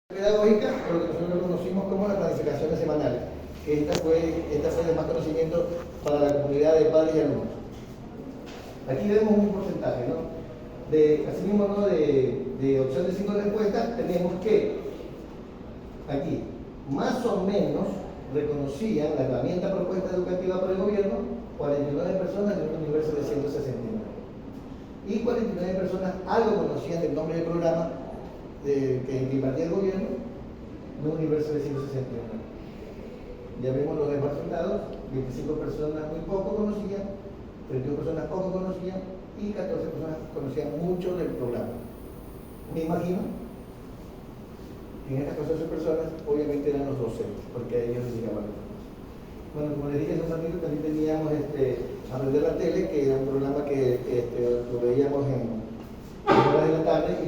Pedagógica, o lo que nosotros conocimos como las planificaciones semanales, que esta fue de más conocimiento para la comunidad de padres y alumnos. Aquí vemos un porcentaje, ¿no? Asimismo, ¿no? de opción de 5 respuestas, tenemos que aquí, más o menos, reconocían la herramienta propuesta educativa por el gobierno 49 personas de un universo de 169. Y 49 personas algo conocían del nombre del programa que impartía el gobierno de un universo de 169. Ya vemos los demás resultados: 25 personas muy poco conocían, 31 personas poco conocían y 14 personas conocían mucho del programa. Me imagino que en estas 14 personas obviamente eran los docentes, porque a ellos les llegaban los programas. Bueno, como les dije hace un ratito, también teníamos Aprender la Tele, que era un programa que lo veíamos en horas de la tarde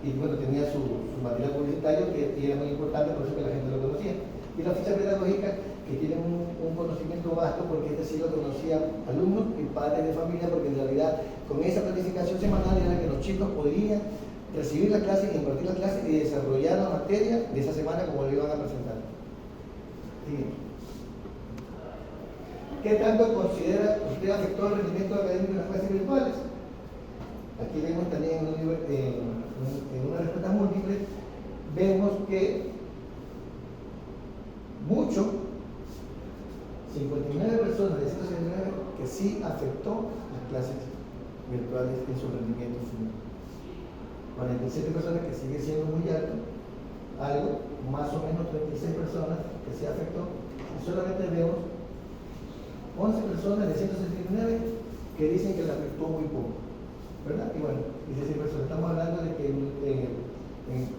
y bueno, tenía su material publicitario que era muy importante, por eso que la gente lo conocía. Y la ficha pedagógica, que tiene un conocimiento vasto, porque sí lo conocían alumnos y padres de familia, porque en realidad con esa planificación semanal era que los chicos podían recibir la clase, impartir la clase y desarrollar la materia de esa semana como lo iban a presentar. Sí. ¿Qué tanto considera usted afectó el rendimiento académico en las clases virtuales? Aquí vemos también en una respuesta múltiple, vemos que mucho, 59 personas de 169, que sí afectó las clases virtuales en su rendimiento final. 47 personas, que sigue siendo muy alto, algo, más o menos 36 personas que sí afectó, y solamente vemos 11 personas de 169 que dicen que le afectó muy poco, ¿verdad? Y bueno, 16 personas. Estamos hablando de que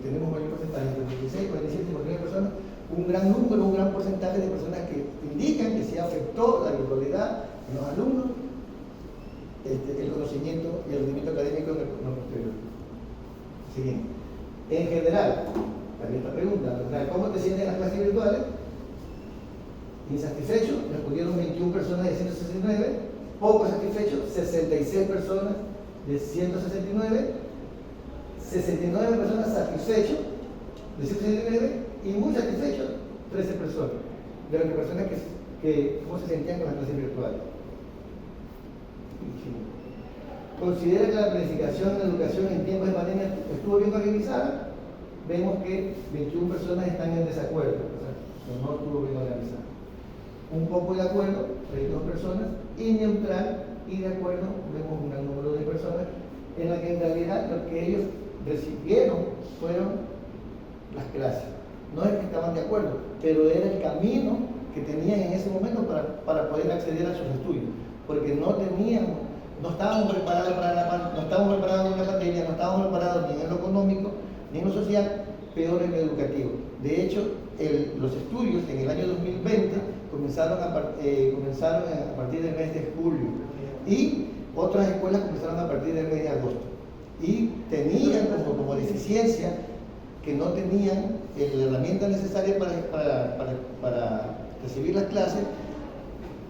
tenemos un mayor porcentaje, entre 16, 47 y 49 personas, un gran número, un gran porcentaje de personas que indican que sí afectó la virtualidad en los alumnos, el conocimiento y el rendimiento académico en lo posterior. Siguiente. En general, también esta pregunta, ¿cómo te sientes en las clases virtuales? Insatisfechos, respondieron 21 personas de 169, poco satisfechos, 66 personas de 169, 69 personas satisfechos de 169 y muy satisfechos, 13 personas, de las personas que cómo se sentían con las clases virtuales. ¿Considera que la planificación de educación en tiempos de pandemia estuvo bien organizada? Vemos que 21 personas están en desacuerdo, o sea, que no estuvo bien organizada. Un poco de acuerdo, 32 personas, y neutral y de acuerdo, vemos un gran número de personas en la que en realidad lo que ellos recibieron fueron las clases. No es que estaban de acuerdo, pero era el camino que tenían en ese momento para poder acceder a sus estudios, porque no estábamos preparados en la pandemia, no estábamos preparados ni en lo económico, ni en lo social, peor en lo educativo. De hecho, los estudios en el año 2020 comenzaron a partir del mes de julio y otras escuelas comenzaron a partir del mes de agosto. Y tenían como deficiencia que no tenían la herramienta necesaria para recibir las clases,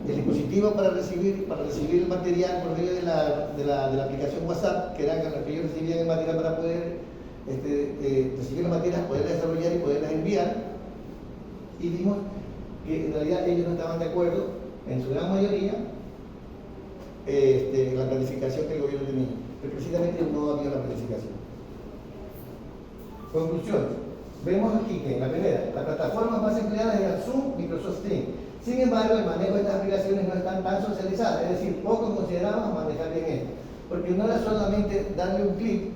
el dispositivo para recibir el material por medio de la aplicación WhatsApp, que era la que ellos recibían el material para poder recibir las materias, poderlas desarrollar y poderlas enviar. Y vimos que en realidad ellos no estaban de acuerdo, en su gran mayoría, en la planificación que el gobierno tenía. Pero precisamente no había la planificación. Conclusiones. Vemos aquí que en la primera, las plataformas más empleadas eran Zoom, Microsoft Teams. Sin embargo, el manejo de estas aplicaciones no están tan socializadas, es decir, pocos consideraban manejar bien esto. Porque no era solamente darle un clic,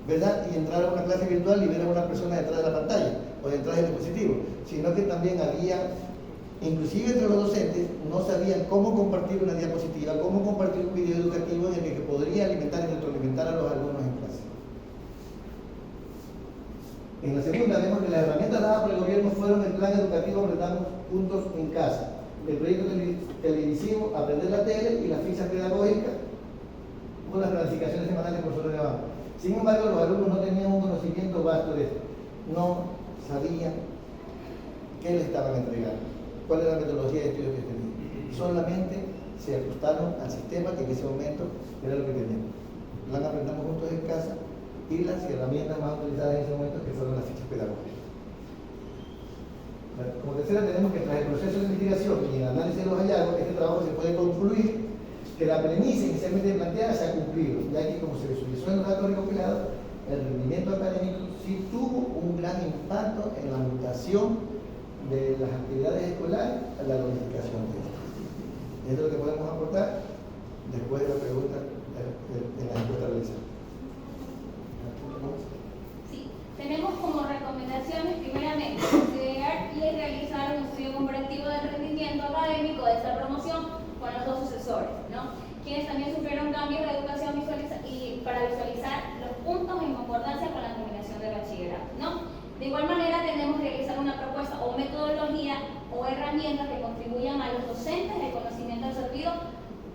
¿verdad?, y entrar a una clase virtual y ver a una persona detrás de la pantalla o detrás del dispositivo, sino que también había, inclusive entre los docentes, no sabían cómo compartir una diapositiva, cómo compartir un video educativo en el que podría alimentar y retroalimentar a los alumnos en clase. En la segunda, vemos que las herramientas dadas por el gobierno fueron el plan educativo Aprendamos Juntos en Casa, el proyecto televisivo Aprender la Tele y las fichas pedagógicas con las planificaciones semanales por sobre abajo. Sin embargo, los alumnos no tenían un conocimiento vasto de esto, no sabían qué le estaban entregando, cuál era la metodología de estudio que tenían. Solamente se ajustaron al sistema que en ese momento era lo que tenían. Plan Aprendamos Juntos en Casa y las herramientas más utilizadas en ese momento, que fueron pedagógico. Como tercera, tenemos que tras el proceso de investigación y el análisis de los hallazgos, este trabajo se puede concluir que la premisa inicialmente planteada se ha cumplido, ya que como se visualizó en los datos recopilados, el rendimiento académico sí tuvo un gran impacto en la mutación de las actividades escolares a la planificación de estas. Esto es lo que podemos aportar después de la pregunta de la encuesta realizada. Sí, tenemos como recomendaciones, primeramente, considerar y realizar un estudio comparativo del rendimiento académico de esta promoción con los dos sucesores, ¿no? Quienes también sufrieron cambios de educación y para visualizar los puntos en concordancia con la combinación de bachillerato, ¿no? De igual manera, tenemos que realizar una propuesta o metodología o herramientas que contribuyan a los docentes del conocimiento absorbido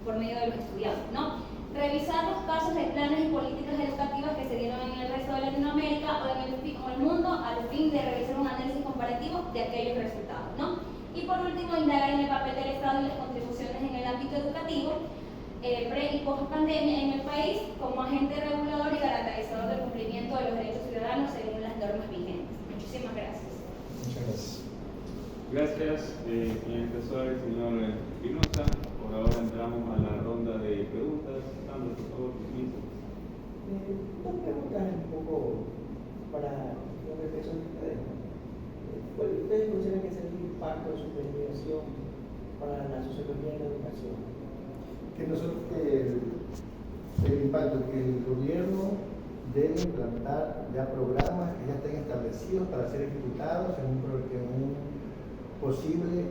por medio de los estudiantes, ¿no? Revisar los casos de planes y políticas educativas que se dieron en el resto de Latinoamérica o en el mundo al fin de realizar un análisis comparativo de aquellos resultados, ¿no? Y por último, indagar en el papel del Estado y las contribuciones en el ámbito educativo pre y post pandemia en el país como agente regulador y garantizador del cumplimiento de los derechos ciudadanos según las normas vigentes. Muchísimas gracias. Muchas gracias. Gracias, señor profesor y señor Espinosa. Por ahora entramos a la ronda de preguntas. Sandra, por favor, permiso. Dos preguntas un poco para la reflexión de ustedes. ¿Cuál ustedes consideran que es el impacto de su investigación para la sociología y la educación? Que nosotros, el impacto que el gobierno debe implantar ya programas que ya estén establecidos para ser ejecutados en un posible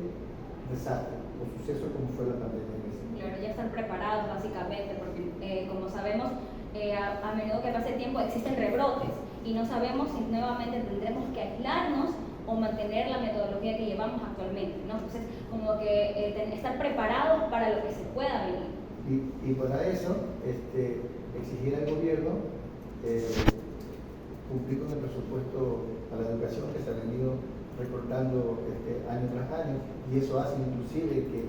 desastre o suceso como fue la pandemia. Claro, ya estar preparados básicamente, porque como sabemos, a menudo que pase el tiempo existen rebrotes y no sabemos si nuevamente tendremos que aislarnos o mantener la metodología que llevamos actualmente, ¿no? Entonces, como que estar preparados para lo que se pueda venir. Y para eso, exigir al gobierno cumplir con el presupuesto para la educación que se ha venido recortando año tras año, y eso hace inclusive que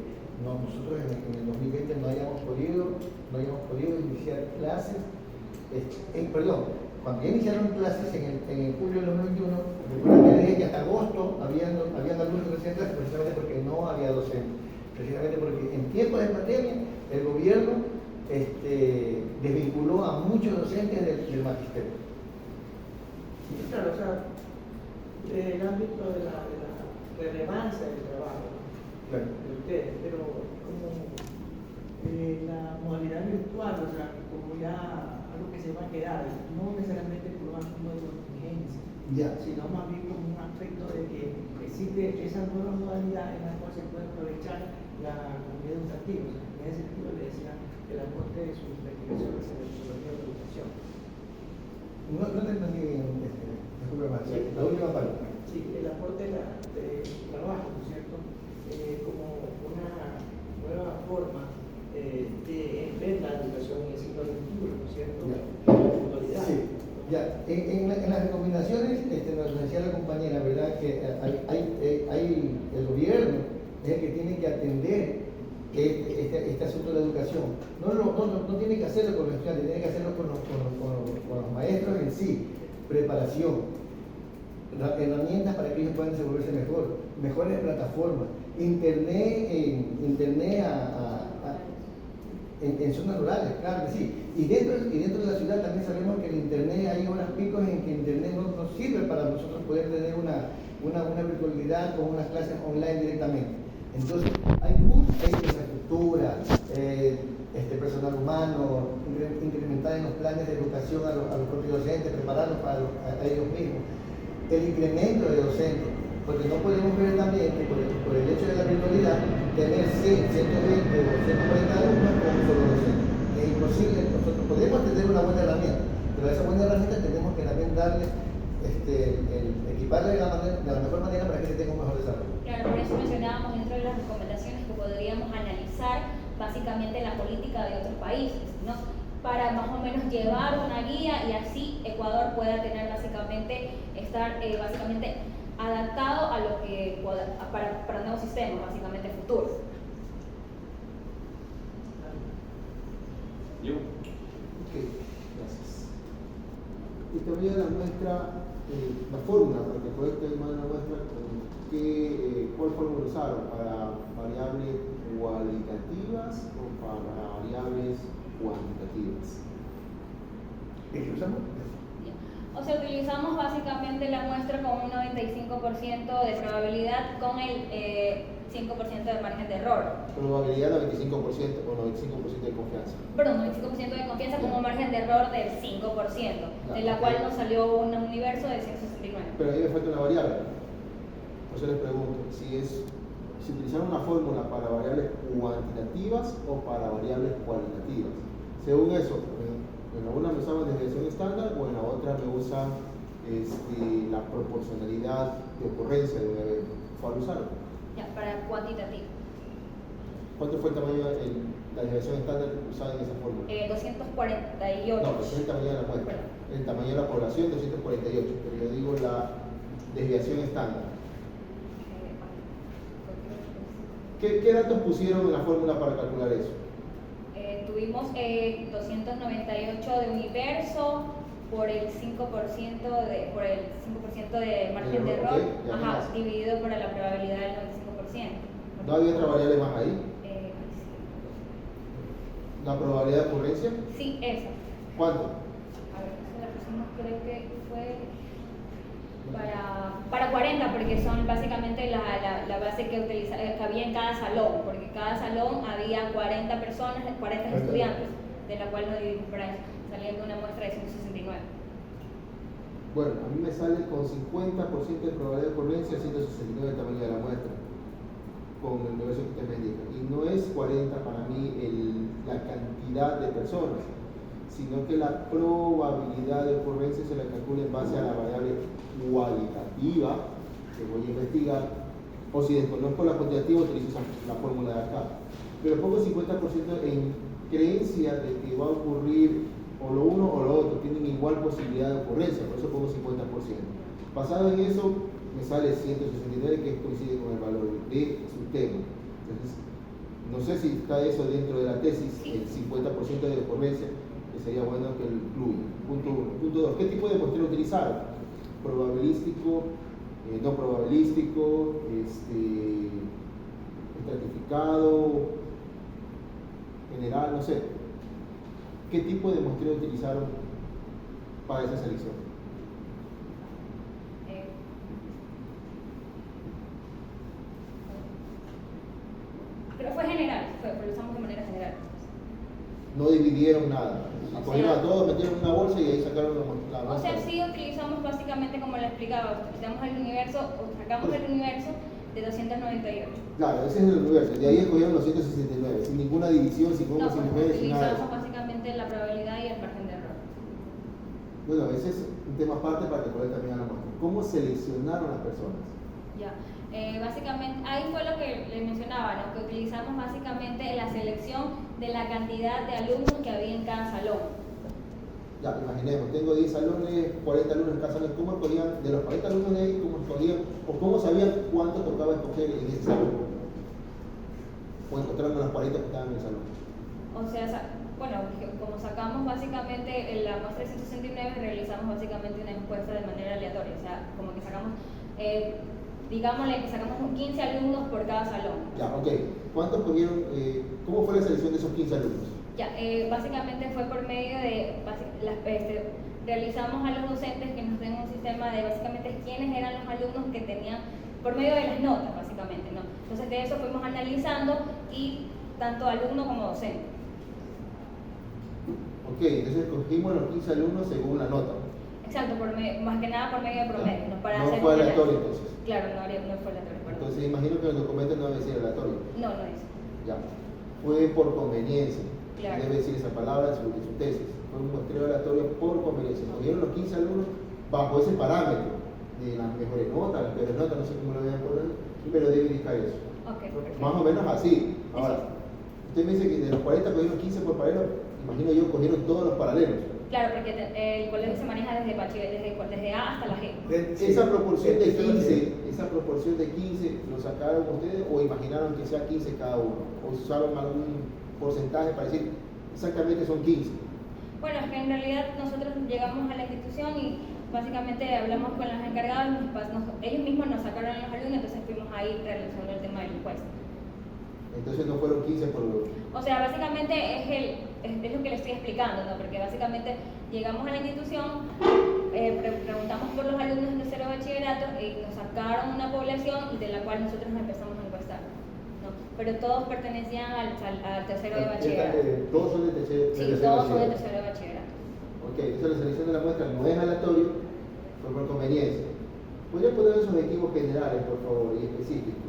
nosotros en el 2020 no hayamos podido iniciar clases, cuando ya iniciaron clases en julio del 2021, recuerden que les dije que hasta agosto habían algunos que hacían clases precisamente porque no había docentes, precisamente porque en tiempos de pandemia el gobierno desvinculó a muchos docentes del magisterio. Claro, o sea, el ámbito de la relevancia del trabajo, Claro. de ustedes, pero como la modalidad virtual, o sea, como ya algo que se va a quedar, no necesariamente por un asunto de contingencia, sino más bien como un aspecto de que existe esa nueva modalidad en la cual se puede aprovechar la comunidad educativa. O sea, en ese sentido le decía el aporte de sus investigaciones en la sociología de la educación. No te entendí bien, disculpe más, la última parte. Sí, el aporte de trabajo, ¿no es cierto? Como una nueva forma de ver la educación en el siglo XXI, ¿no es cierto? Ya. En la actualidad. Sí, ya. En las recomendaciones, nos decía la compañera, ¿verdad? Que el gobierno es el que tiene que atender este asunto de la educación. No tiene que hacerlo con los estudiantes, tiene que hacerlo con los maestros en sí. Preparación, herramientas para que ellos puedan desenvolverse mejor, mejores plataformas, internet en zonas rurales, claro que sí. Y dentro de la ciudad también sabemos que el internet, hay horas picos en que el internet no sirve para nosotros poder tener una virtualidad con unas clases online directamente. Entonces, hay infraestructura, personal humano, incrementar en los planes de educación a los propios docentes, prepararlos a ellos mismos. El incremento de docentes, porque no podemos ver también que por el hecho de la virtualidad, tener 100, 120 o 140 alumnos con un solo docente. Es imposible. Nosotros podemos tener una buena herramienta, pero a esa buena herramienta tenemos que también darle, equiparle de la mejor manera para que se tenga un mejor desarrollo. Claro, por eso mencionábamos dentro de las recomendaciones que podríamos analizar básicamente la política de otros países, ¿no? Para más o menos llevar una guía y así Ecuador pueda tener estar básicamente adaptado a lo que para nuevos sistemas, básicamente futuros. Yo. Ok, gracias. Y todavía la muestra la fórmula para que el proyecto de la muestra, ¿cuál fórmula usaron? ¿Para variables cualitativas o para variables cuantitativas? ¿Qué usamos? O sea, utilizamos básicamente la muestra con un 95% de probabilidad con el 5% de margen de error. Probabilidad 95% o 95% de confianza. Perdón, 95% de confianza como margen de error del 5%, de la cual nos salió un universo de 169. Pero ahí me falta una variable. Por eso les pregunto, si utilizaron una fórmula para variables cuantitativas o para variables cualitativas. Según eso, en la una me usaban desviación estándar o en la otra me usan la proporcionalidad de ocurrencia de un evento. ¿Cuál usaron? Ya, para cuantitativo. ¿Cuánto fue el tamaño de la desviación estándar usada en esa fórmula? 248. No, ese es el tamaño de la muestra. El tamaño de la población, 248. Pero yo digo la desviación estándar. ¿Qué datos pusieron en la fórmula para calcular eso? Tuvimos 298 de universo por el 5% de margen de error, dividido por la probabilidad del 95%. ¿No había otra variable más ahí? ¿La probabilidad de ocurrencia? Sí, esa. ¿Cuánto? A ver, la pusimos, creo que fue para 40, porque son básicamente la base que había en cada salón, porque cada salón había 40 personas, 40 estudiantes, de la cual nos dividimos para eso, saliendo una muestra de 169. Bueno, a mí me sale con 50% de probabilidad de ocurrencia, 169 el tamaño de la muestra, con el universo que usted me indica. Y no es 40 para mí la cantidad de personas, sino que la probabilidad de ocurrencia se la calcula en base a la variable cualitativa que voy a investigar, o si desconozco la cuantitativa utilizo la fórmula de acá, pero pongo 50% en creencia de que va a ocurrir o lo uno o lo otro, tienen igual posibilidad de ocurrencia, por eso pongo 50%. Basado en eso me sale 169, que coincide con el valor de su tema. Entonces, no sé si está eso dentro de la tesis, el 50% de ocurrencia, que sería bueno que lo incluya. Punto 1. Punto 2. ¿Qué tipo de muestreo utilizaron? Probabilístico, no probabilístico, estratificado, general, no sé. ¿Qué tipo de muestreo utilizaron para esa selección? Pero fue general, lo usamos de manera general. No dividieron nada. Cogieron a todos, metieron en una bolsa y ahí sacaron la muestra. O sea, sí utilizamos básicamente, como le explicaba, utilizamos el universo, o sacamos el universo de 298. Claro, ese es el universo. De ahí escogieron los 169, sin ninguna división, sin hombres, sin mujeres, sin nada. Utilizamos básicamente la probabilidad y el margen de error. Bueno, ese es un tema aparte para que puedan también a la muestra. ¿Cómo seleccionaron las personas? Ya. Básicamente, ahí fue lo que les mencionaba, ¿no? Que utilizamos básicamente la selección de la cantidad de alumnos que había en cada salón. Ya, imaginemos, tengo 10 salones, 40 alumnos en cada salón. ¿Cómo escogían de los 40 alumnos de ahí, cómo escogían, o cómo sabían cuánto tocaba escoger en ese salón? O encontraron a los 40 que estaban en el salón. O sea, bueno, como sacamos básicamente la muestra de 169, realizamos básicamente una encuesta de manera aleatoria. O sea, como que sacamos... digámosle que sacamos 15 alumnos por cada salón. Ya, ok. ¿Cuántos cogieron? ¿Cómo fue la selección de esos 15 alumnos? Ya, básicamente fue por medio de, realizamos a los docentes que nos den un sistema de básicamente quiénes eran los alumnos que tenían, por medio de las notas básicamente, ¿no? Entonces de eso fuimos analizando y tanto alumno como docente. Ok, entonces cogimos los 15 alumnos según la nota. Exacto, más que nada por medio de promedio, ¿no? Para no hacer fue aleatorio entonces. Claro, no fue aleatorio. Entonces imagino que el documento no debe decir aleatorio. No es. Ya. Fue por conveniencia. Claro. Debe decir esa palabra en su tesis. Fue un muestreo aleatorio por conveniencia. Cogieron los 15 alumnos bajo ese parámetro de las mejores notas, las peores notas, no sé cómo lo vean por ahí, pero debe indicar eso. Okay, más o menos así. Ahora, usted me dice que de los 40 cogieron 15 por paralelo, imagino yo cogieron todos los paralelos. Claro, porque el colegio se maneja desde A hasta la G. Esa proporción de 15, ¿lo sacaron ustedes o imaginaron que sea 15 cada uno? ¿O usaron algún porcentaje para decir exactamente son 15? Bueno, es que en realidad nosotros llegamos a la institución y básicamente hablamos con los encargados, ellos mismos nos sacaron a los alumnos, entonces fuimos ahí realizando el tema de la encuesta. Entonces no fueron 15 por... O sea, básicamente es lo que le estoy explicando, ¿no? Porque básicamente llegamos a la institución, preguntamos por los alumnos de tercero de bachillerato y nos sacaron una población de la cual nosotros nos empezamos a encuestar, ¿no? Pero todos pertenecían al tercero de bachillerato. Todos son de tercero de bachillerato. Sí, todos son de tercero de bachillerato. Ok, entonces la selección de la muestra no es aleatorio, fue por conveniencia. ¿Podría poner esos objetivos generales, por favor, y específicos?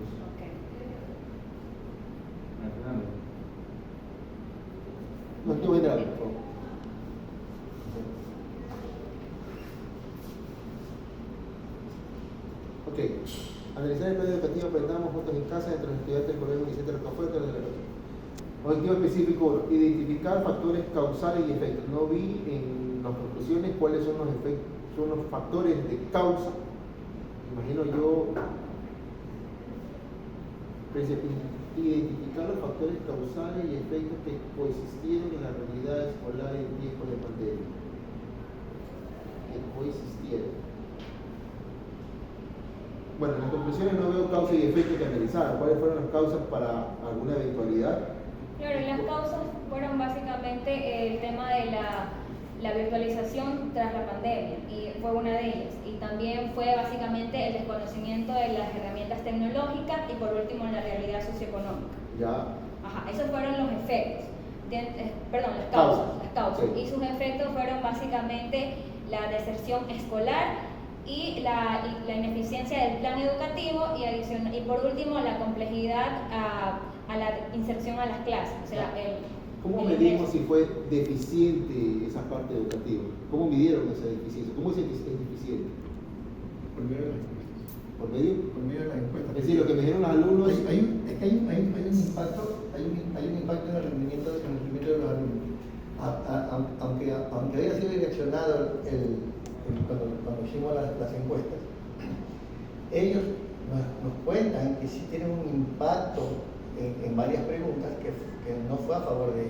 Objetivo general, por favor. Ok. Analizar el plan educativo, aprendamos juntos en casa entre los estudiantes del colegio y centro de oferta de la. Objetivo específico, identificar factores causales y efectos. No vi en las conclusiones cuáles son los efectos, son los factores de causa. Imagino yo, identificar los factores causales y efectos que coexistieron en la realidad escolar en tiempos de pandemia. Que coexistieron. Bueno, en las conclusiones no veo causa y efecto que analizaron. ¿Cuáles fueron las causas para alguna eventualidad? Claro, las causas fueron básicamente el tema de la virtualización tras la pandemia, y fue una de ellas. Y también fue básicamente el desconocimiento de las herramientas tecnológicas y por último la realidad socioeconómica. Ya. Ajá, esos fueron los efectos. Las causas. Sí. Y sus efectos fueron básicamente la deserción escolar y la ineficiencia del plan educativo y por último la complejidad a la inserción a las clases. O sea, ¿Cómo medimos si fue deficiente esa parte educativa? ¿Cómo midieron esa deficiencia? ¿Cómo es deficiente? Por medio de las encuestas. ¿Por medio? Por medio de las encuestas. Es decir, lo que me dijeron los alumnos... Hay un impacto en el rendimiento de los alumnos. Aunque haya sido direccionado cuando hicimos las encuestas, ellos nos cuentan que sí tienen un impacto en varias preguntas que no fue a favor de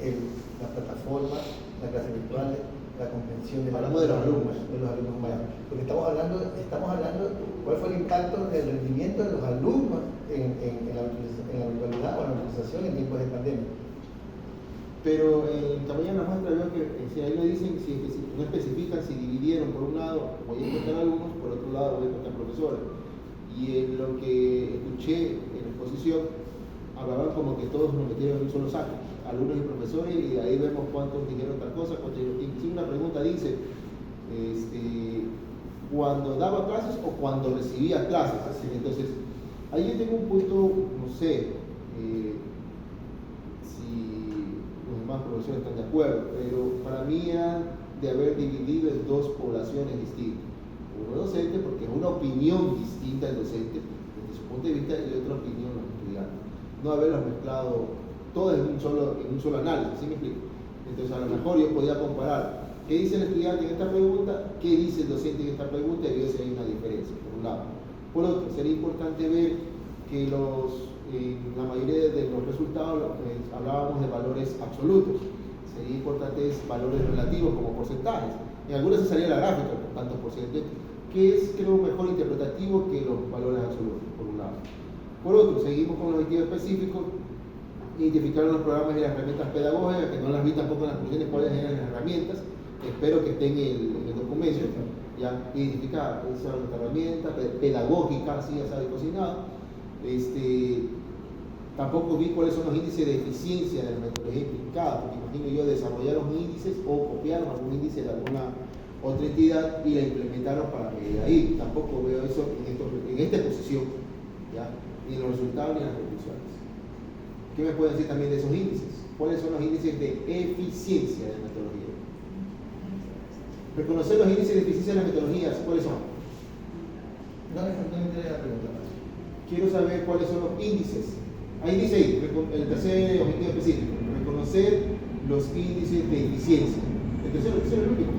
ellos. La plataforma, las clases virtuales, la comprensión de los alumnos. Porque estamos hablando cuál fue el impacto del rendimiento de los alumnos en la virtualidad o en la utilización en tiempos de pandemia. Pero en tamaño de la muestra veo que si ahí lo dicen, no especifican si dividieron, por un lado voy a encontrar alumnos, por otro lado voy a encontrar profesores. Y en lo que escuché en la exposición, hablaban como que todos nos metieron en un solo saco, alumnos y profesores, y ahí vemos cuántos dijeron tal cosa, cuántos dijeron. Inclusive una pregunta dice, ¿cuando daba clases o cuando recibía clases? Entonces, ahí yo tengo un punto, no sé, los demás profesores están de acuerdo, pero para mí era de haber dividido en dos poblaciones distintas. Uno docente, porque es una opinión distinta del docente desde su punto de vista, y otra opinión de los estudiantes. No haberlos mezclado todos en un solo análisis, ¿sí me explico? Entonces a lo mejor yo podía comparar qué dice el estudiante en esta pregunta, qué dice el docente en esta pregunta, y ver si hay una diferencia, por un lado. Por otro, sería importante ver que la mayoría de los resultados hablábamos de valores absolutos. Sería importante valores relativos como porcentajes. En algunas se salía la gráfica por tantos por ciento, que es, creo, mejor interpretativo que los valores absolutos, por un lado. Por otro, seguimos con los objetivos específicos, identificaron los programas y las herramientas pedagógicas, que no las vi tampoco en las conclusiones cuáles eran las herramientas, espero que estén en el documento. Ya identificar esa herramienta pedagógica, así ya sabe cocinado. Tampoco vi cuáles son los índices de eficiencia de la metodología implicada, porque imagino yo desarrollaron índices o copiaron algún índice de alguna otra entidad y la implementaron para medir ahí. Tampoco veo eso en esta exposición, ¿ya? Ni en los resultados ni en las conclusiones. ¿Qué me pueden decir también de esos índices? ¿Cuáles son los índices de eficiencia de la metodología? Reconocer los índices de eficiencia de las metodologías, ¿cuáles son? No me interesa la pregunta. Quiero saber cuáles son los índices. Ahí dice el tercer objetivo específico, reconocer los índices de eficiencia. El tercero es el último.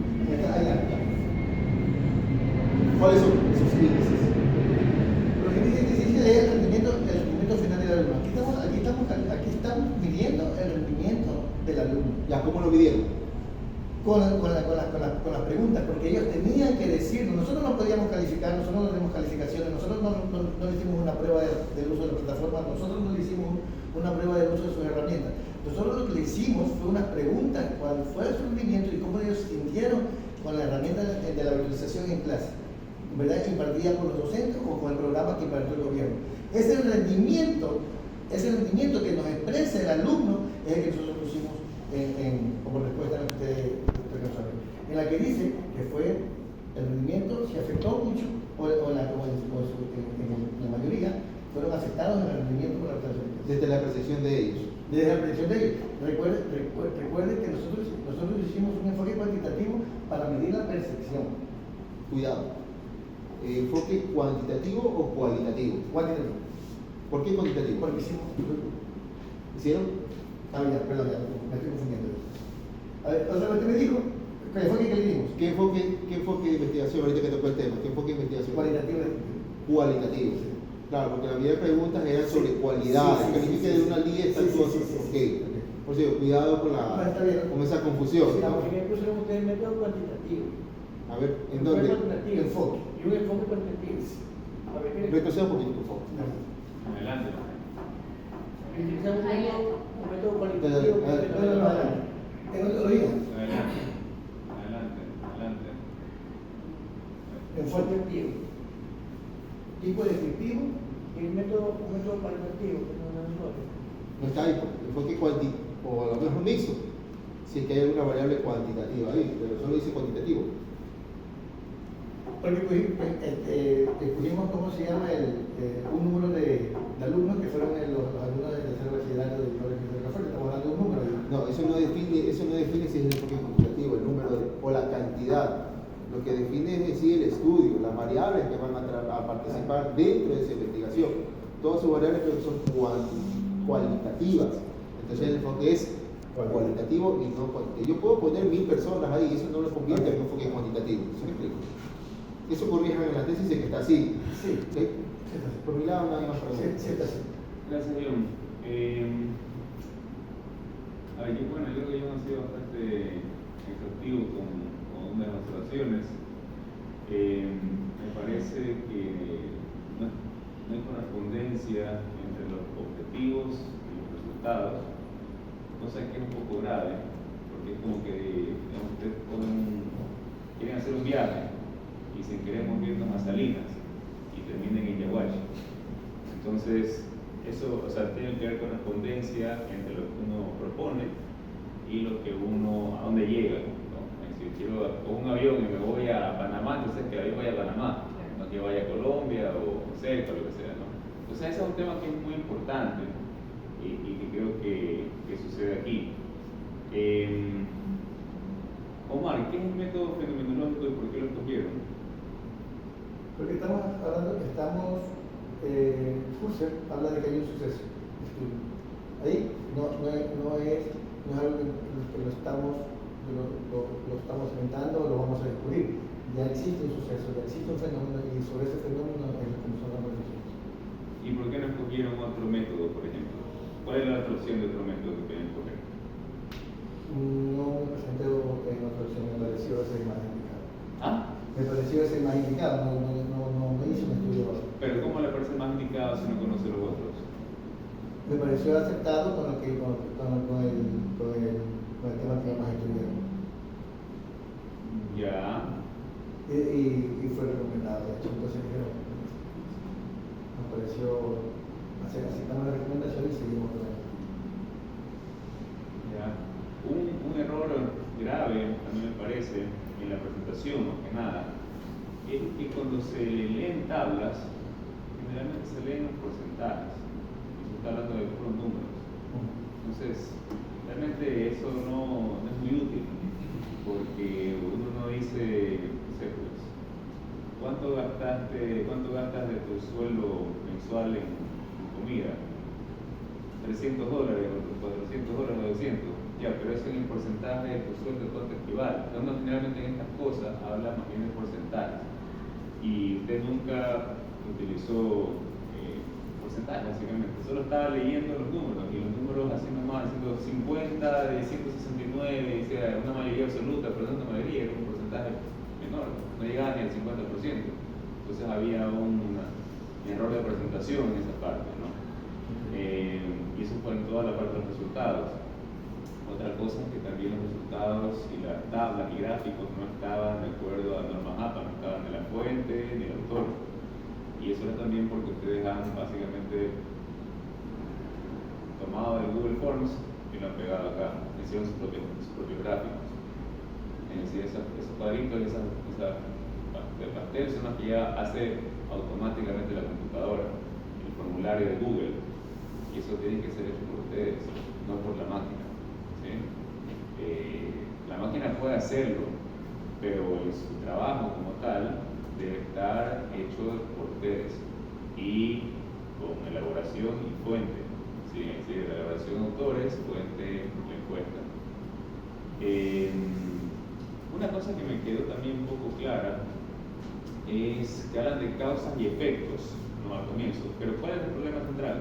¿Cuáles son esos índices? Los índices de eficiencia es el rendimiento final del alumno. Aquí estamos midiendo el rendimiento del alumno. Ya, ¿cómo lo midieron? con las preguntas, porque ellos tenían que decirnos. Nosotros no podíamos calificar, nosotros no tenemos calificaciones, nosotros no le hicimos una prueba del uso de la plataforma, nosotros no le hicimos una prueba del uso de sus herramientas. Nosotros lo que le hicimos fue unas preguntas, cuál fue su rendimiento y cómo ellos sintieron con la herramienta de la virtualización en clase, ¿verdad? Impartida por los docentes o con el programa que impartió el gobierno. Ese rendimiento que nos expresa el alumno es el que nosotros pusimos como respuesta a usted, en la que dice que fue el rendimiento, si afectó mucho, en la mayoría fueron afectados en el rendimiento por la virtualización. Desde la percepción de ellos. Desde la percepción de ellos. Recuerde que nosotros hicimos un enfoque cuantitativo para medir la percepción. Cuidado. ¿Enfoque cuantitativo o cualitativo? Cuantitativo. ¿Por qué cuantitativo? Porque ¿Hicieron? Perdón, me estoy confundiendo. A ver, o sea, usted me dijo, ¿qué enfoque que le dimos? ¿Qué enfoque de investigación, ahorita que tocó el tema? ¿Qué enfoque de investigación? Cualitativo. Cualitativo. Sí. Claro, porque la mayoría de preguntas eran sobre cualidad, Sí, califique de 1 al 10, tal cosa. Sí. Por cierto, cuidado con esa confusión. Sí, porque aquí pusieron ustedes método cuantitativo. A ver, ¿en Un dónde? cuantitativo. Enfoque. Y un enfoque cuantitativo. A ver, ¿qué? Retroceda un poquito, por favor. Adelante. Utilizamos un método cualitativo. Lo digo. Adelante. Enfoque activo. Tipo descriptivo. Y un método cualitativo, que no es solo. No está ahí, enfoque cuantitativo, o a lo mejor mixto, si es que hay alguna variable cuantitativa ahí, pero solo dice cuantitativo. Porque escogimos, ¿cómo se llama? Un número de alumnos que fueron los alumnos del tercer bachillerato del colegio de Café. Estamos hablando de un número. No, eso no define si es el enfoque cuantitativo, el número o la cantidad. Lo que define es decir el estudio, las variables que van a participar dentro de esa investigación. Todas sus variables creo que son cualitativas. Entonces el enfoque es cualitativo y no cuantitativo. Yo puedo poner 1000 personas ahí y eso no lo convierte en un enfoque cuantitativo. ¿Sí me explico? Eso corrijan en la tesis de que está así. Sí. ¿Sí? Por mi lado, nada más para Sí, está así. Gracias, John. A ver, yo creo que John ha sido bastante exhaustivo con unas observaciones. Me parece que no hay correspondencia entre los objetivos y los resultados, cosa que es un poco grave, porque es como que ustedes quieren hacer un viaje y sin querer irnos a Salinas y terminen en Yaguachi. Entonces, eso, o sea, tiene que haber correspondencia entre lo que uno propone y lo que a dónde llega, ¿no? Si quiero con un avión y me voy a Panamá, entonces que el avión vaya a Panamá, no que vaya a Colombia o cerca, lo que sea, ¿no? Entonces, ese es un tema que es muy importante y que creo que sucede aquí. Omar, ¿qué es el método fenomenológico y por qué lo escogieron? Porque estamos hablando, Husserl habla de que hay un suceso. Ahí no es algo que lo estamos inventando o lo vamos a descubrir. Ya existe un suceso, ya existe un fenómeno y sobre ese fenómeno es lo que nos hablamos nosotros. ¿Y por qué no escogieron otro método, por ejemplo? ¿Cuál es la otra opción de otro método que quieren escoger? No me presenté en otra opción, me pareció ese más indicado. ¿Ah? Me pareció ese más indicado, no hice un estudio. ¿Pero cómo le parece más indicado si no conoce los otros? Me pareció aceptado con el tema que vamos a estudiar. Ya. Y fue recomendado, de hecho, entonces dijeron, nos pareció, aceptamos la recomendación y seguimos con él. Ya. Un error grave, a mí me parece, en la presentación, más que nada, es que cuando se leen tablas, generalmente se leen los porcentajes, y se está hablando de puros números. Entonces, realmente eso no es muy útil, porque uno no dice, no sé, pues, ¿cuánto gastas de tu sueldo mensual en comida? $300, o $400, o $200. Ya, pero eso en el porcentaje de tu sueldo, ¿cuánto equivale? Uno generalmente en estas cosas habla más bien de porcentajes. Y usted nunca utilizó porcentaje básicamente, solo estaba leyendo los números y los números así nomás, haciendo 50 de 169, y sea una mayoría absoluta, pero no una mayoría, era un porcentaje menor, no llegaba ni al 50%. Entonces había un error de presentación en esa parte, ¿no? Y eso fue en toda la parte de los resultados. Otra cosa es que también los resultados y las tablas y gráficos no estaban de acuerdo a normas APA, no estaban de la fuente ni el autor. Y eso era también porque ustedes han básicamente tomado el Google Forms y lo han pegado acá, hicieron sus propios gráficos. Es decir, esos cuadritos y de pastel son los que ya hace automáticamente la computadora, el formulario de Google. Y eso tiene que ser hecho por ustedes, no por la máquina. ¿Sí? La máquina puede hacerlo, pero su trabajo como tal debe estar hecho por ustedes y con elaboración y fuente. ¿Sí? Es decir, elaboración de autores, fuente, encuesta. Una cosa que me quedó también un poco clara es que hablan de causas y efectos, no al comienzo, pero ¿cuál es el problema central?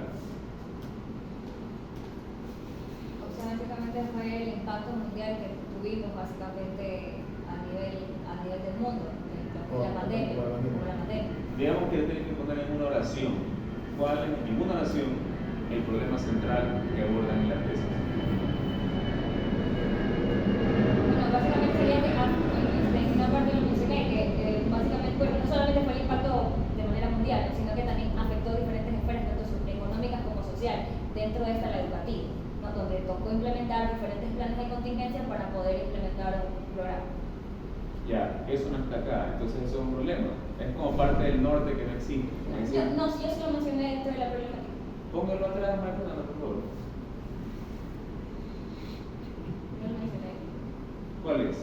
Básicamente fue el impacto mundial que tuvimos básicamente a nivel del mundo, la pandemia. Digamos que tienen que poner en una oración. ¿Cuál es, en una oración, el problema central que abordan en la tesis? Bueno, básicamente sería que en una parte lo mencioné, que básicamente, bueno, no solamente fue el impacto de manera mundial, sino que también afectó diferentes esferas, tanto económicas como sociales, dentro de esta la educativa, ¿no? Donde tocó implementar diferentes planes de contingencia para poder implementar un programa. Ya, eso no está acá, entonces eso es un problema. Es como parte del norte que no existe. No, si yo sí lo mencioné dentro de la problemática. Póngalo atrás, Marta, por favor. Yo lo mencioné. ¿Cuál es?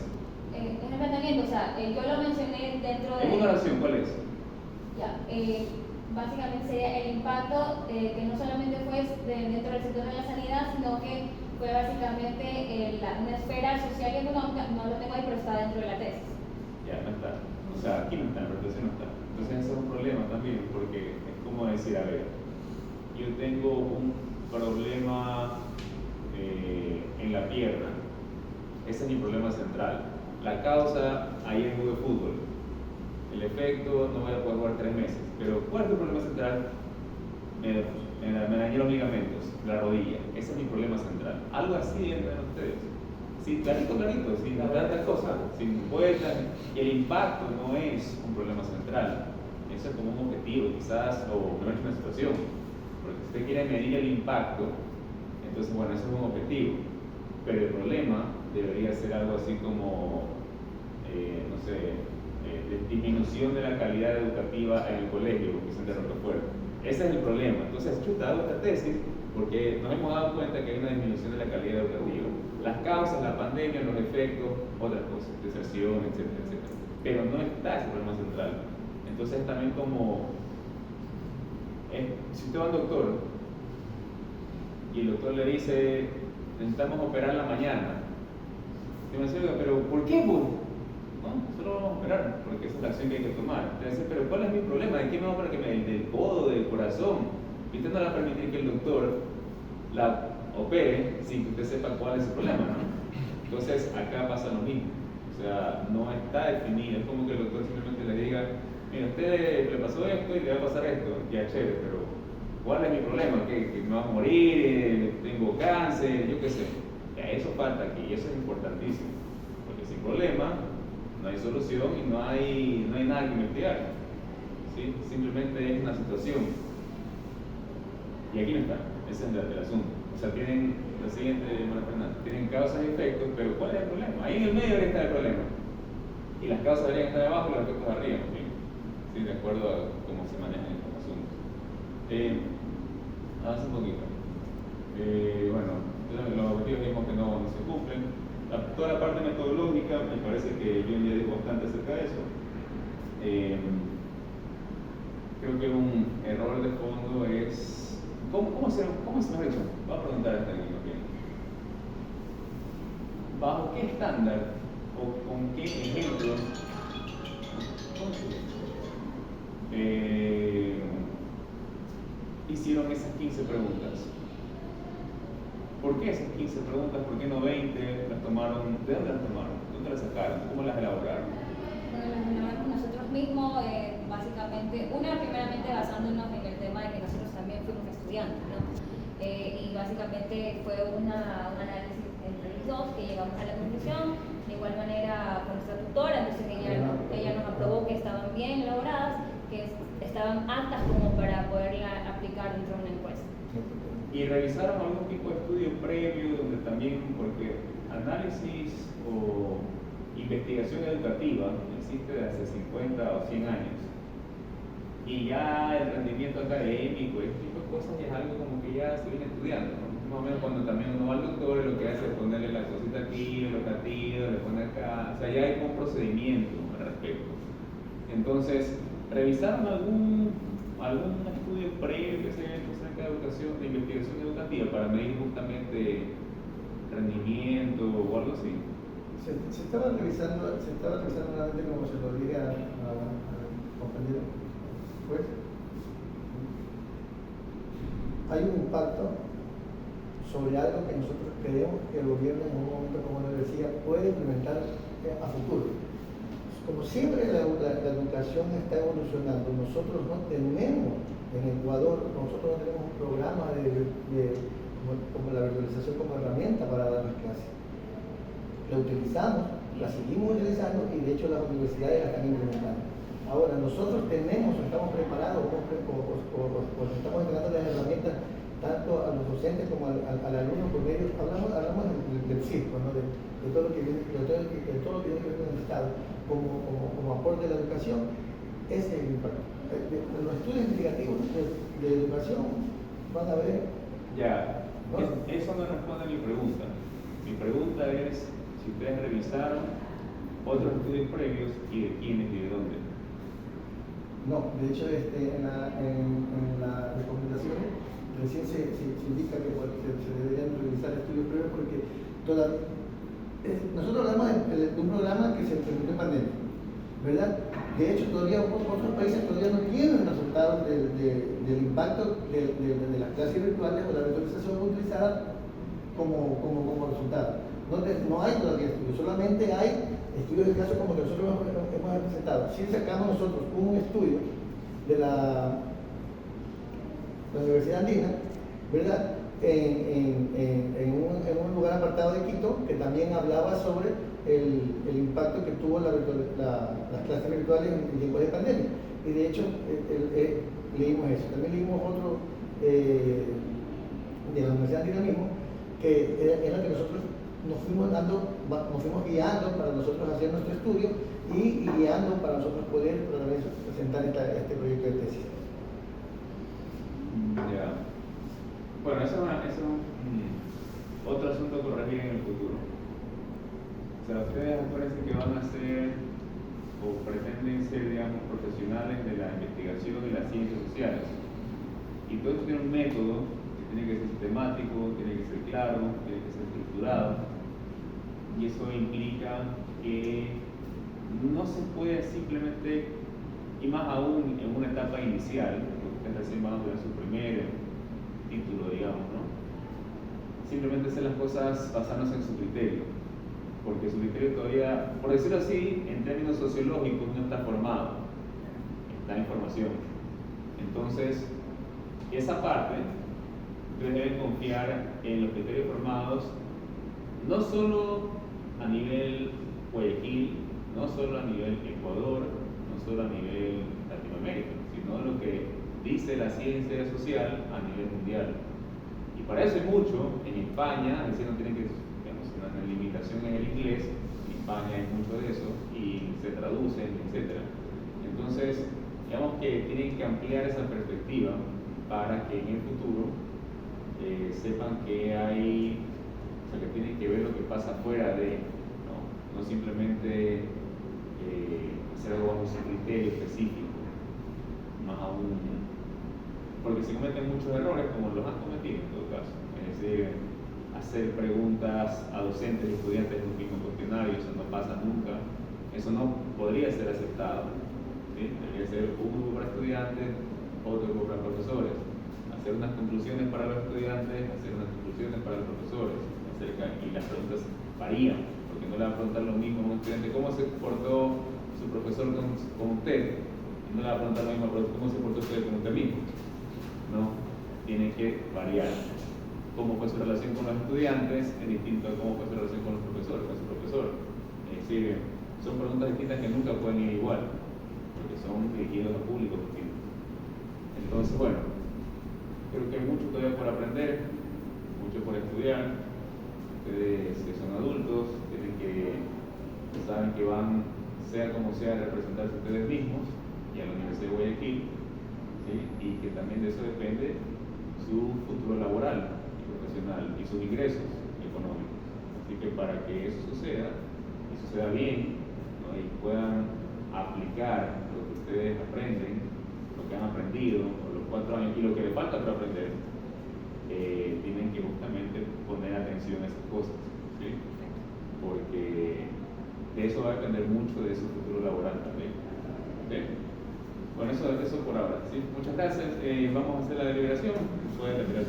Es el planteamiento, o sea, yo lo mencioné dentro de... En una oración, ¿cuál es? Ya, básicamente sería el impacto que no solamente fue dentro del sector de la sanidad, sino que fue básicamente una esfera social y económica. No lo tengo ahí, pero está dentro de la tesis. Ya, no está. O sea, aquí no está, en la presentación no está. Entonces ese es un problema también, porque es como decir, a ver, yo tengo un problema en la pierna. Ese es mi problema central. La causa, ahí en juego de fútbol. El efecto, no voy a poder jugar 3 meses. Pero ¿cuál es el problema central? Me dañé los ligamentos, la rodilla. Ese es mi problema central. Algo así entran ustedes. Sí, clarito, sin tantas cosas, sin vueltas. Y el impacto no es un problema central. Eso es como un objetivo, quizás, o no es una situación. Porque si usted quiere medir el impacto, entonces, bueno, eso es un objetivo. Pero el problema debería ser algo así como, no sé, disminución de la calidad educativa en el colegio, Vicente Rocafuerte. Ese es el problema. Entonces, chuta, hago esta tesis porque nos hemos dado cuenta que hay una disminución de la calidad educativa. Las causas, la pandemia, los efectos, otras cosas, deserción, etcétera, etcétera. Pero no está ese problema central. Entonces, también como, si usted va al doctor y el doctor le dice, necesitamos operar la mañana, y me dice, pero ¿por qué, pues? No, solo vamos a operar, porque esa es la acción que hay que tomar. Entonces, pero ¿cuál es mi problema? ¿De qué me va a operar? ¿Del codo, del corazón? Y usted no le va a permitir que el doctor la opere sin que usted sepa cuál es el problema, ¿no? Entonces, acá pasa lo mismo. O sea, no está definido. Es como que el doctor simplemente le diga, mira, a usted le pasó esto y le va a pasar esto. Ya, chévere, pero ¿cuál es mi problema? ¿Que me va a morir? ¿Tengo cáncer? Yo qué sé. Ya, eso falta aquí y eso es importantísimo. Porque sin problema no hay solución y no hay nada que investigar. ¿Sí? Simplemente es una situación. Y aquí no está. Ese es el asunto. O sea, tienen lo siguiente, María Fernanda, tienen causas y efectos, pero ¿cuál es el problema? Ahí en el medio debería estar el problema. Y las causas deberían estar abajo y los efectos arriba. ¿Sí? De acuerdo a cómo se manejan estos asuntos. Avanza un poquito. Bueno, los objetivos dijimos que no se cumplen. Toda la parte metodológica, me parece que John ya dijo bastante acerca de eso. Creo que un error de fondo es... ¿Cómo se me ha dicho? Voy a preguntar a esta niña. ¿Bajo qué estándar o con qué ejemplo hicieron esas 15 preguntas? ¿Por qué esas 15 preguntas? ¿Por qué no 20? ¿Las tomaron? ¿De dónde las tomaron? ¿Dónde las sacaron? ¿Cómo las elaboraron? Bueno, las elaboramos nosotros mismos, básicamente, primeramente basándonos en el tema de que nosotros también fuimos estudiantes, ¿no? Y básicamente fue un análisis entre los dos que llegamos a la conclusión, de igual manera con nuestra tutora, entonces ella nos aprobó que estaban bien elaboradas, que estaban aptas como para poderla aplicar dentro de una encuesta. ¿Y revisaron algún tipo de estudio previo donde también, porque análisis o investigación educativa existe desde hace 50 o 100 años? Y ya el rendimiento académico, este tipo de cosas, ya es algo como que ya se viene estudiando, ¿no? Más o menos cuando también uno va al doctor, lo que hace es ponerle la cosita aquí, el locativo, le pone acá, o sea, ya hay un procedimiento al respecto. Entonces, ¿revisaron algún estudio previo que se haya hecho acerca de educación, de investigación educativa para medir justamente rendimiento o algo así? Se estaba revisando nuevamente, como se lo dije al compañero, pues hay un impacto sobre algo que nosotros creemos que el gobierno en un momento, como les decía, puede implementar a futuro. Como siempre la educación está evolucionando, nosotros no tenemos en Ecuador, nosotros no tenemos un programa como la virtualización como herramienta para dar las clases. La utilizamos, la seguimos utilizando y de hecho las universidades la están implementando. Ahora, nosotros estamos preparados o estamos entregando las herramientas tanto a los docentes como al alumno por medio, hablamos del circo, ¿no? de todo lo que viene, de todo lo que viene con el Estado como aporte de la educación. Ese es el impacto. Los estudios investigativos de educación van a ver. Ya, ¿no? Eso no responde a mi pregunta. Mi pregunta es si ustedes revisaron otros estudios previos y de quiénes y de dónde. No, de hecho en las recomendaciones recién se indica que se deberían realizar estudios previos porque nosotros hablamos de un programa que se implementó en pandemia, ¿verdad? De hecho, todavía otros países todavía no tienen resultados del impacto de las clases virtuales o la virtualización utilizada como resultado. No hay todavía estudios, solamente hay estudios de caso como que nosotros hemos presentado. Si sacamos nosotros un estudio de la Universidad Andina, ¿verdad? En un lugar apartado de Quito, que también hablaba sobre el impacto que tuvo las clases virtuales en tiempos de pandemia. Y de hecho, leímos eso. También leímos otro de la Universidad Andina mismo, que era que nosotros nos fuimos guiando para nosotros hacer nuestro estudio y guiando para nosotros poder presentar este proyecto de tesis. Ya. Bueno, eso es otro asunto a corregir en el futuro. O sea, ustedes acuérdense que van a ser o pretenden ser, digamos, profesionales de la investigación y las ciencias sociales. Y todo esto tiene un método que tiene que ser sistemático, tiene que ser claro, tiene que ser estructurado. Y eso implica que no se puede simplemente, y más aún en una etapa inicial, porque ustedes recién van a tener su primer título, digamos, ¿no? Simplemente hacer las cosas basándose en su criterio, porque su criterio todavía, por decirlo así, en términos sociológicos no está formado, está en formación. Entonces, esa parte, ustedes deben confiar en los criterios formados, no solo a nivel Guayaquil, no solo a nivel Ecuador, no solo a nivel Latinoamérica, sino lo que dice la ciencia social a nivel mundial. Y para eso hay mucho. En España, es decir, no tienen que, digamos, la limitación en el inglés, en España hay mucho de eso y se traducen, etc. Entonces, digamos que tienen que ampliar esa perspectiva para que en el futuro sepan que hay, o sea, que tienen que ver lo que pasa fuera de, no simplemente hacer algo bajo su criterio específico, más aún, porque se cometen muchos errores como los han cometido en todo caso, es decir, hacer preguntas a docentes y estudiantes en un mismo cuestionario, eso no pasa nunca, eso no podría ser aceptado, ¿sí? Debería ser un grupo para estudiantes, otro grupo para profesores, hacer unas conclusiones para los estudiantes, hacer unas conclusiones para los profesores, y las preguntas varían, porque no le va a preguntar lo mismo a un estudiante cómo se comportó su profesor con usted, y no le va a preguntar lo mismo cómo se comportó usted con usted mismo. No, tiene que variar. Cómo fue su relación con los estudiantes es distinto a cómo fue su relación con los profesores, con su profesor. Es decir, son preguntas distintas que nunca pueden ir igual, porque son dirigidas a públicos distintos. Entonces, bueno, creo que hay mucho todavía por aprender, mucho por estudiar. Ustedes que son adultos, saben que van, sea como sea, a representarse ustedes mismos y a la Universidad de Guayaquil, ¿sí? Y que también de eso depende su futuro laboral y profesional y sus ingresos económicos. Así que para que eso suceda, y suceda bien, ¿no? Y puedan aplicar lo que ustedes aprenden, lo que han aprendido, o los 4 años, y lo que les falta por aprender, tienen que justamente poner atención a esas cosas, ¿sí? Porque de eso va a depender mucho de su futuro laboral también. ¿Okay? Bueno, eso por ahora, ¿sí? Muchas gracias. Vamos a hacer la deliberación. Pueden retirar.